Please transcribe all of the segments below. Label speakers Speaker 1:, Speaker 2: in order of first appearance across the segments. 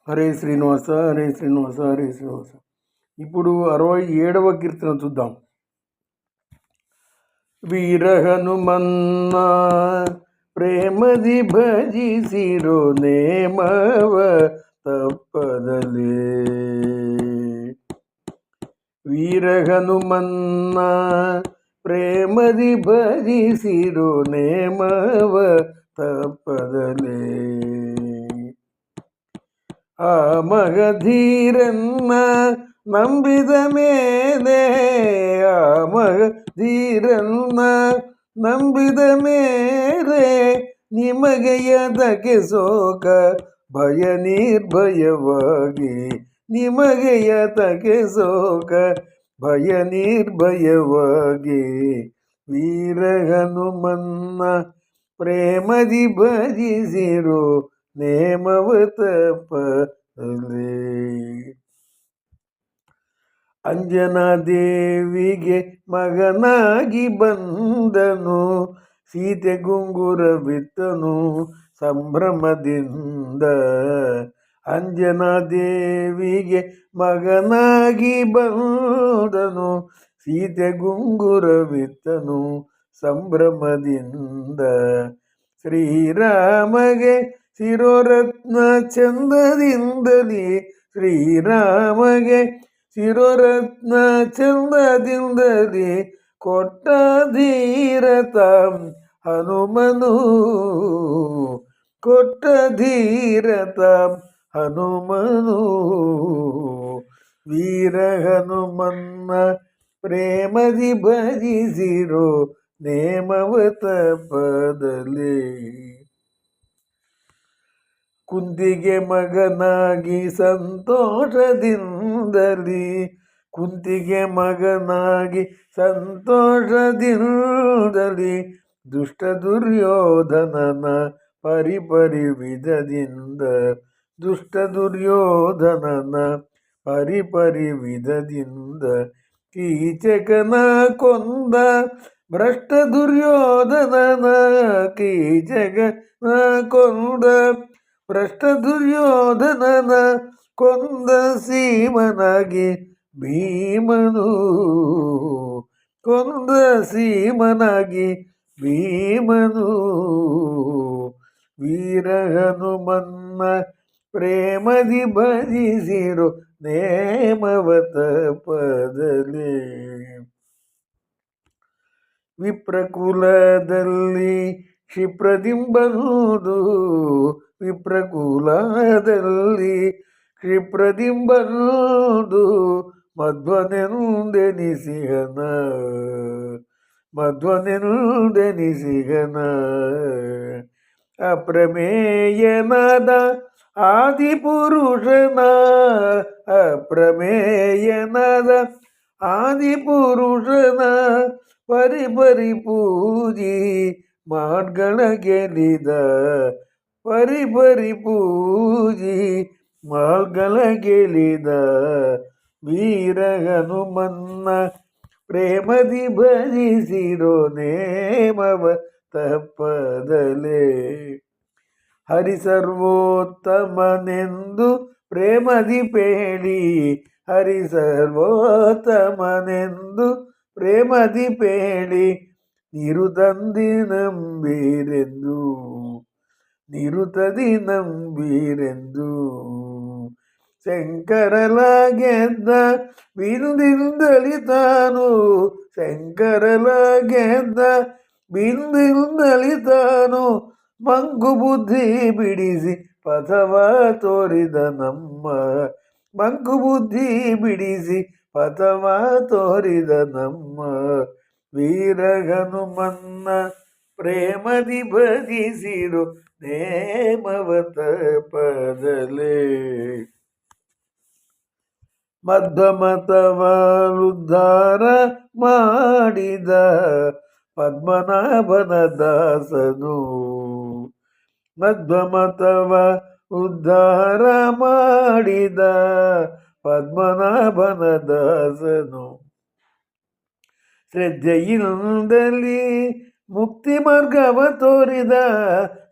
Speaker 1: హరే శ్రీనివాస హరే శ్రీనివాస హరే శ్రీనివాస. ఇప్పుడు 67వ కీర్తన చూద్దాం. వీర హనుమన్న ప్రేమది భజిసిರೋ ನೇಮವ ತಪ್ಪದಲೇ. వీర హనుమన్న ప్రేమది భజిసిರೋ ನೇಮವ ತಪ್ಪದಲೇ. ಆ ಮಗಧೀರನ್ನ ನಂಬಿದ ಮೇಲೆ, ಆ ಮಗಧೀರನ್ನ ನಂಬಿದ ಮೇಲೆ ನಿಮಗೆ ಯದಕ್ಕೆ ಶೋಕ ಭಯ ನಿರ್ಭಯವಾಗಿ, ನಿಮಗೆ ಯದಕ್ಕೆ ಶೋಕ ಭಯ ನಿರ್ಭಯವಾಗಿ. ವೀರ ಹನುಮನ್ನ ಪ್ರೇಮದಿ ಭಜಿಸಿರೋ ನೇಮವ ತಪ್ಪದಲೇ. ಅಂಜನಾ ದೇವಿಗೆ ಮಗನಾಗಿ ಬಂದನು, ಸೀತೆ ಗುಂಗುರವಿತ್ತನು ಸಂಭ್ರಮದಿಂದ. ಅಂಜನಾ ದೇವಿಗೆ ಮಗನಾಗಿ ಬಂದನು, ಸೀತೆ ಗುಂಗುರವಿತ್ತನು ಸಂಭ್ರಮದಿಂದ. ಶ್ರೀರಾಮಗೆ ಶಿರೋರತ್ನ ಚಂದದಿಂದಲೇ, ಶ್ರೀರಾಮಗೆ ಶಿರೋರತ್ನ ಚಂದದಿಂದಲೇ ಕೊಟ್ಟ ಧೀರತ ಹನುಮನು, ಕೊಟ್ಟ ಧೀರತ ಹನುಮನು. ವೀರ ಹನುಮನ್ನ ಪ್ರೇಮದಿ ಭಜಿಸಿರೋ ನೇಮವ ತಪ್ಪದಲೇ. ಕುಂತಿಗೆ ಮಗನಾಗಿ ಸಂತೋಷದಿಂದಲೇ, ಕುಂತಿಗೆ ಮಗನಾಗಿ ಸಂತೋಷದಿಂದಲೇ ದುಷ್ಟ ದುರ್ಯೋಧನನ ಪರಿಪರಿ ವಿಧದಿಂದ, ದುಷ್ಟ ದುರ್ಯೋಧನನ ಪರಿಪರಿ ವಿಧದಿಂದ. ಕೀಚಕನ ಕೊಂದ ಭ್ರಷ್ಟ ದುರ್ಯೋಧನನ, ಕೀಚಕನ ಕೊಂದ ಭ್ರಷ್ಟ ದುರ್ಯೋಧನನ ಕೊಂದ ಸೀಮನಾಗಿ ಭೀಮನು, ಕೊಂದ ಸೀಮನಾಗಿ ಭೀಮನು. ವೀರ ಹನುಮನ್ನ ಪ್ರೇಮದಿ ಭಜಿಸಿರೋ ನೇಮವ ತಪ್ಪದಲೇ. ವಿಪ್ರಕುಲದಲ್ಲಿ ಕ್ಷಿಪ್ರದಿಂಬನುದು, ವಿಪ್ರಕುಲದಲ್ಲಿ ಕ್ಷಿಪ್ರದಿಂಬನುದು ಮಧ್ವನೆಂದೆನಿಸಿಗನ, ಮಧ್ವನೆಂದೆನಿಸಿಗನ. ಅಪ್ರಮೇಯನಾದ ಆದಿಪುರುಷನ, ಅಪ್ರಮೇಯನಾದ ಆದಿಪುರುಷನ ಪರಿಪರಿ ಪೂಜಿ ಮಾಡ್ಗಳ ಗೆಲಿದ, ಪರಿಪರಿ ಪೂಜಿ ಮಾಡ್ಗಳ ಗೆಲಿದ. ವೀರ ಹನುಮನ್ನ ಪ್ರೇಮದಿ ಭಜಿಸಿರೋ ನೇಮವ ತಪ್ಪದಲೇ. ಹರಿ ಸರ್ವೋತ್ತಮನೆಂದು ಪ್ರೇಮದಿ ಪೇಳಿ, ಹರಿ ಸರ್ವೋತ್ತಮನೆಂದು ಪ್ರೇಮದಿ ಪೇಳಿ ನಿರುತಂದಿ ನಂಬೀರೆಂದು, ನಿರುತದಿ ನಂಬೀರೆಂದು. ಶಂಕರಲ ಗೆದ್ದ ಬಿಂದಿಂದಲಿ ತಾನು, ಶಂಕರಲ ಗೆದ್ದ ಬಿಂದಿಂದಲಿ ತಾನು ಮಂಕು ಬುದ್ಧಿ ಬಿಡಿಸಿ ಪಥವ ತೋರಿದ ನಮ್ಮ, ಮಂಕು ಬುದ್ಧಿ ಬಿಡಿಸಿ ಪಥವ ತೋರಿದ ನಮ್ಮ. ವೀರ ಹನುಮನ್ನ ಪ್ರೇಮದಿ ಭಜಿಸಿರೋ ನೇಮವ ತಪ್ಪದಲೇ. ಮಧ್ವಮತವ ಉದ್ಧಾರ ಮಾಡಿದ ಪದ್ಮನಾಭನ ದಾಸನು, ಮಧ್ವಮತವ ಉದ್ಧಾರ ಮಾಡಿದ ಪದ್ಮನಾಭನ ದಾಸನು. ಶ್ರದ್ಧೆಯಿಂದಲೇ ಮುಕ್ತಿ ಮಾರ್ಗವ ತೋರಿದ,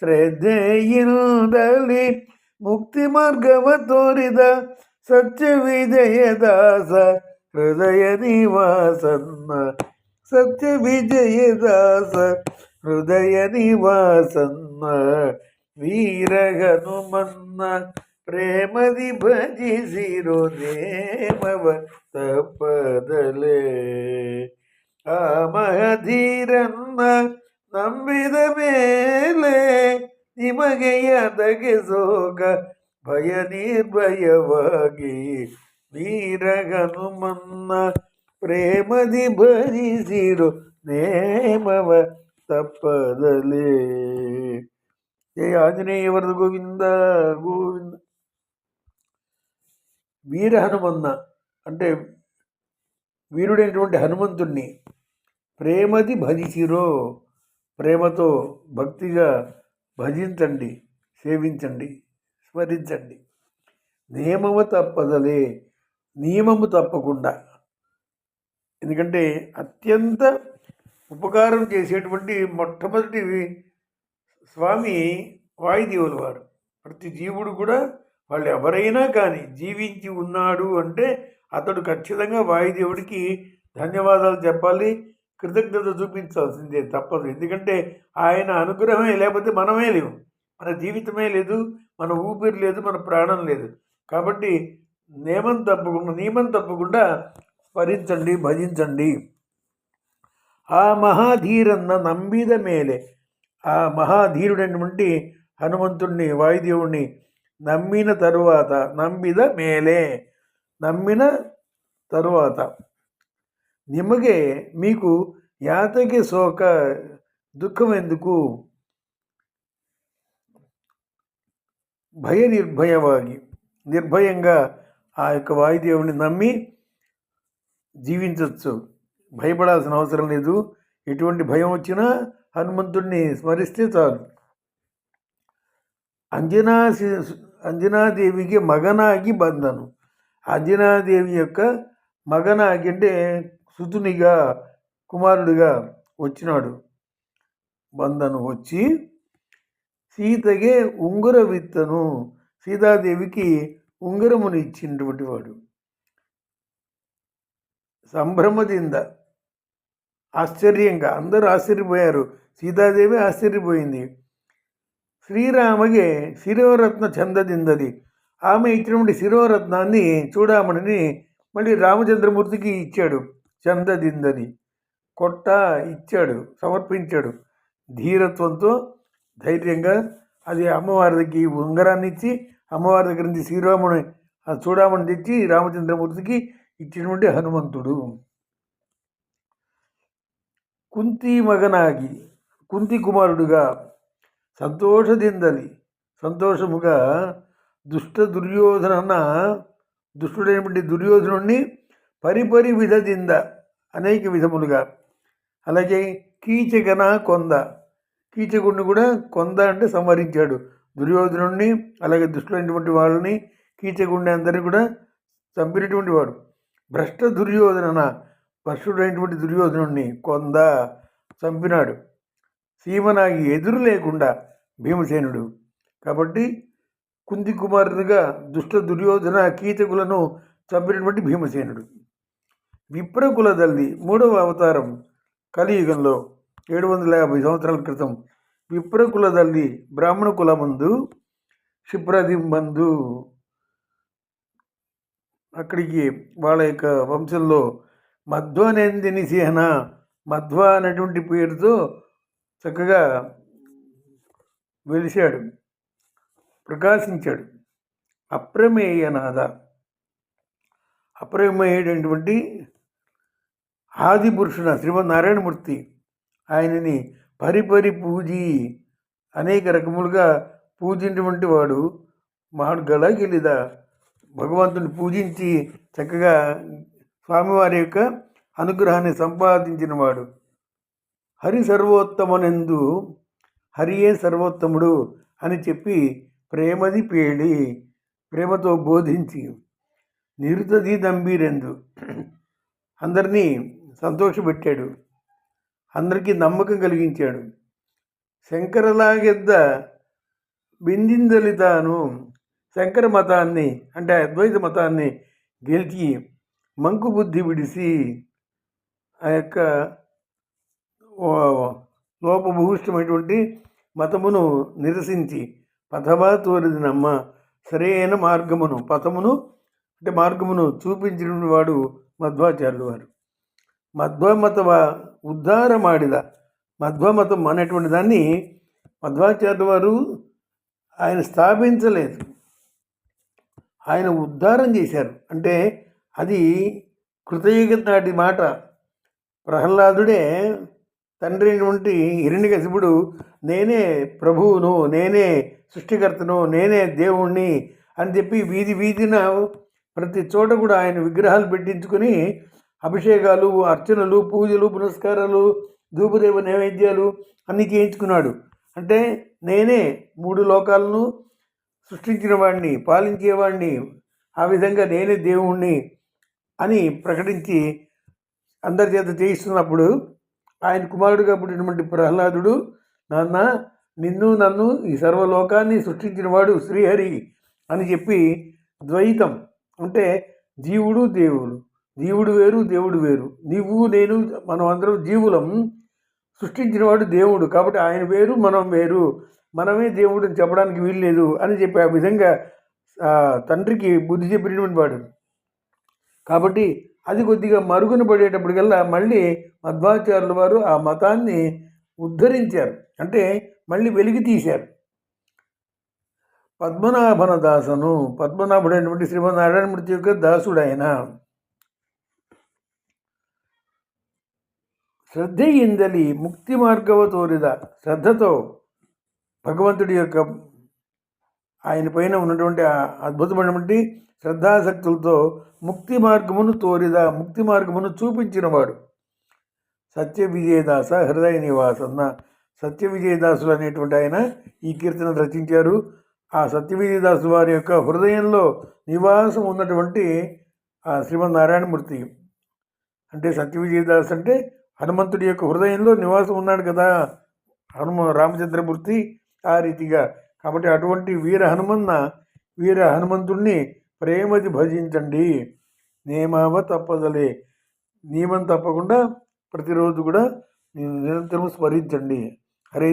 Speaker 1: ಶ್ರದ್ಧೆಯಿಂದಲೇ ಮುಕ್ತಿ ಮಾರ್ಗವ ತೋರಿದ ಸತ್ಯ ವಿಜಯದಾಸ ಹೃದಯ ನಿವಾಸನ್ನ ಸತ್ಯ ವಿಜಯದಾಸ ಹೃದಯ ನಿವಾಸನ್ನ ವೀರ ಹನುಮನ್ನ ಪ್ರೇಮದಿ ಭಜಿಸಿರೋ ನೇಮವ ತಪ್ಪದಲೇ ಆ ಮಹಧೀರನ್ನ ನಂಬಿದ ಮೇಲೆ ನಿಮಗೆ ಅದಗೆ ಸೋಗ ಭಯ ನಿರ್ಭಯವಾಗಿ ವೀರ ಹನುಮನ್ನ ಪ್ರೇಮದಿ ಭಜಿಸಿರೋ ನೇಮವ ತಪ್ಪದಲೇ. జయ ఆంజనేయ వరద గోవింద గోవింద. వీర హనుమన్న అంటే వీరుడైనటువంటి హనుమంతుణ్ణి ప్రేమది భజిసిరో, ప్రేమతో భక్తిగా భజించండి, సేవించండి, స్మరించండి. నియమము తప్పదలే, నియమము తప్పకుండా. ఎందుకంటే అత్యంత ఉపకారం చేసేటువంటి మొట్టమొదటి స్వామి వాయుదేవుల వారు. ప్రతి జీవుడు కూడా వాళ్ళు ఎవరైనా కానీ జీవించి ఉన్నాడు అంటే అతడు ఖచ్చితంగా వాయుదేవుడికి ధన్యవాదాలు చెప్పాలి, కృతజ్ఞత చూపించాల్సిందే, తప్పదు. ఎందుకంటే ఆయన అనుగ్రహమే లేకపోతే మనమే లేవు, మన జీవితమే లేదు, మన ఊపిరి లేదు, మన ప్రాణం లేదు. కాబట్టి నియమం తప్పకుండా స్మరించండి, భజించండి. ఆ మహాధీరన్న నంబిద మేలే, ఆ మహాధీరుడైనటువంటి హనుమంతుణ్ణి, వాయుదేవుణ్ణి నమ్మిన తరువాత, నంబిద మేలే, నమ్మిన తరువాత నిమగే మీకు యాతకి శోక, దుఃఖం ఎందుకు, భయ నిర్భయವಾಗಿ నిర్భయంగా ఆ యొక్క వాయుదేవుని నమ్మి జీవించవచ్చు. భయపడాల్సిన అవసరం లేదు. ఎటువంటి భయం వచ్చినా హనుమంతుడిని స్మరిస్తే చాలు. అంజనాదేవికి మగనాగి బంధను. అంజనాదేవి యొక్క మగనాగి అంటే సుతునిగా, కుమారుడిగా వచ్చినాడు. బంధను వచ్చి సీతగే ఉంగర విత్తను, సీతాదేవికి ఉంగరమును ఇచ్చినటువంటి వాడు. సంభ్రమదింద, ఆశ్చర్యంగా అందరూ ఆశ్చర్యపోయారు, సీతాదేవి ఆశ్చర్యపోయింది. శ్రీరామగే శిరోరత్న చందదిందది, ఆమె ఇచ్చినటువంటి శిరోరత్నాన్ని చూడమని మళ్ళీ రామచంద్రమూర్తికి ఇచ్చాడు. చందదిందని కొట్ట ఇచ్చాడు, సమర్పించాడు. ధీరత్వంతో ధైర్యంగా అది అమ్మవారికి ఉంగరాన్ని ఇచ్చి, అమ్మవారి దగ్గర నుంచి శ్రీరాముని చూడమని తెచ్చి రామచంద్రమూర్తికి ఇచ్చినటువంటి హనుమంతుడు. కుంతి మగనాగి, కుంతి కుమారుడుగా సంతోషదిందలి, సంతోషముగా దుష్టుడైనటువంటి దుర్యోధనుణ్ణి పరిపరి విధదింద, అనేక విధములుగా. అలాగే కీచకన కొంద, కీచకుడిని కూడా కొంద అంటే సంహరించాడు. దుర్యోధనుణ్ణి, అలాగే దుష్టులైనటువంటి వాళ్ళని, కీచకుడిని అందరినీ కూడా చంపినటువంటి వాడు. భ్రష్ట భ్రష్టుడైనటువంటి దుర్యోధనుణ్ణి కొంద, చంపినాడు. సీమనాగి ఎదురు లేకుండా భీమసేనుడు. కాబట్టి కుంతి కుమారునిగా దుష్ట దుర్యోధన కీచకులను చంపినటువంటి భీమసేనుడు. విప్రకులదల్లి, మూడవ అవతారం కలియుగంలో 750 సంవత్సరాల క్రితం విప్రకులదల్లి, బ్రాహ్మణ కులమందు క్షిప్రదింబందు, అక్కడికి వాళ్ళ యొక్క వంశంలో మధ్వనేందిని సేన, మధ్వ అనేటువంటి పేరుతో చక్కగా వెలిశాడు, ప్రకాశించాడు. అప్రమేయనాథ, అప్రమేయుడైనటువంటి ఆది పురుషున శ్రీమన్నారాయణమూర్తి, ఆయనని పరిపరి పూజి, అనేక రకములుగా పూజించినటువంటి వాడు. మహాడుగల గెలిద, భగవంతుని పూజించి చక్కగా స్వామివారి యొక్క అనుగ్రహాన్ని సంపాదించినవాడు. హరి సర్వోత్తమనందు, హరియే సర్వోత్తముడు అని చెప్పి ప్రేమది పేడి, ప్రేమతో బోధించి నిరుతది దంబీరెందు, అందరినీ సంతోషపెట్టాడు, అందరికీ నమ్మకం కలిగించాడు. శంకరలాగెద్ద బిందిందలి తాను, శంకర మతాన్ని అంటే అద్వైత మతాన్ని గెలిచి మంకు బుద్ధి విడిసి ఆ యొక్క లోపభూయిష్టమైనటువంటి మతమును నిరసించి పథవా తోరిది నమ్మ సరైన మార్గమును పథమును అంటే మార్గమును చూపించిన వాడు మధ్వాచార్యులు వారు. మధ్వమత ఉద్ధార ಮಾಡಿದ మధ్వమతం అనేటువంటి దాన్ని మధ్వాచార్యుల వారు ఆయన స్థాపించలేదు, ఆయన ఉద్ధారం చేశారు. అంటే అది కృతయుగ నాటి మాట. ప్రహ్లాదుడే తండ్రి అయినటువంటి హిరణ్యకశిపుడు నేనే ప్రభువును, నేనే సృష్టికర్తను, నేనే దేవుణ్ణి అని చెప్పి వీధి వీధిన ప్రతి చోట కూడా ఆయన విగ్రహాలు పెట్టించుకొని అభిషేకాలు, అర్చనలు, పూజలు, పునస్కారాలు, ధూపదేవ నైవేద్యాలు అన్నీ చేయించుకున్నాడు. అంటే నేనే 3 లోకాలను సృష్టించిన వాడిని, పాలించేవాడిని, ఆ విధంగా నేనే దేవుణ్ణి అని ప్రకటించి అందరి చేత చేయిస్తున్నప్పుడు ఆయన కుమారుడుగా పుట్టినటువంటి ప్రహ్లాదుడు, నాన్న నిన్ను నన్ను ఈ సర్వలోకాన్ని సృష్టించిన వాడు శ్రీహరి అని చెప్పి ద్వైతం అంటే జీవుడు దేవుడు, జీవుడు వేరు దేవుడు వేరు, నీవు నేను మనం అందరం జీవులం, సృష్టించినవాడు దేవుడు కాబట్టి ఆయన వేరు మనం వేరు, మనమే దేవుడు అని చెప్పడానికి వీల్లేదు అని చెప్పి ఆ విధంగా తండ్రికి బుద్ధి చెప్పినటువంటి వాడు. కాబట్టి అది కొద్దిగా మరుగున పడేటప్పటికల్లా మళ్ళీ మధ్వాచార్యుల వారు ఆ మతాన్ని ఉద్ధరించారు, అంటే మళ్ళీ వెలికి తీశారు. పద్మనాభన దాసను, పద్మనాభుడైనటువంటి శ్రీమన్నారాయణమూర్తి యొక్క దాసుడు ఆయన. శ్రద్ధೆಯಿಂದಲಿ ముక్తి మార్గవ తోరిద, శ్రద్ధతో భగవంతుడి యొక్క ఆయన పైన ఉన్నటువంటి అద్భుతమైనటువంటి శ్రద్ధాశక్తులతో ముక్తి మార్గమును తోరిద, ముక్తి మార్గమును చూపించినవాడు. సత్య విజయదాస హృదయ నివాసన్న, సత్య విజయదాసులు అనేటువంటి ఆయన ఈ కీర్తన రచించారు. ఆ సత్య విజయదాసు వారి యొక్క హృదయంలో నివాసం ఉన్నటువంటి ఆ శ్రీమన్నారాయణమూర్తి అంటే సత్య విజయదాస్ అంటే హనుమంతుడి యొక్క హృదయంలో నివాసం ఉన్నాడు కదా రామచంద్రమూర్తి, ఆ రీతిగా. కాబట్టి అటువంటి వీర హనుమంతుణ్ణి ప్రేమది భజించండి, నియమావ తప్పదలే, నియమం తప్పకుండా ప్రతిరోజు కూడా నిరంతరం స్మరించండి. హరే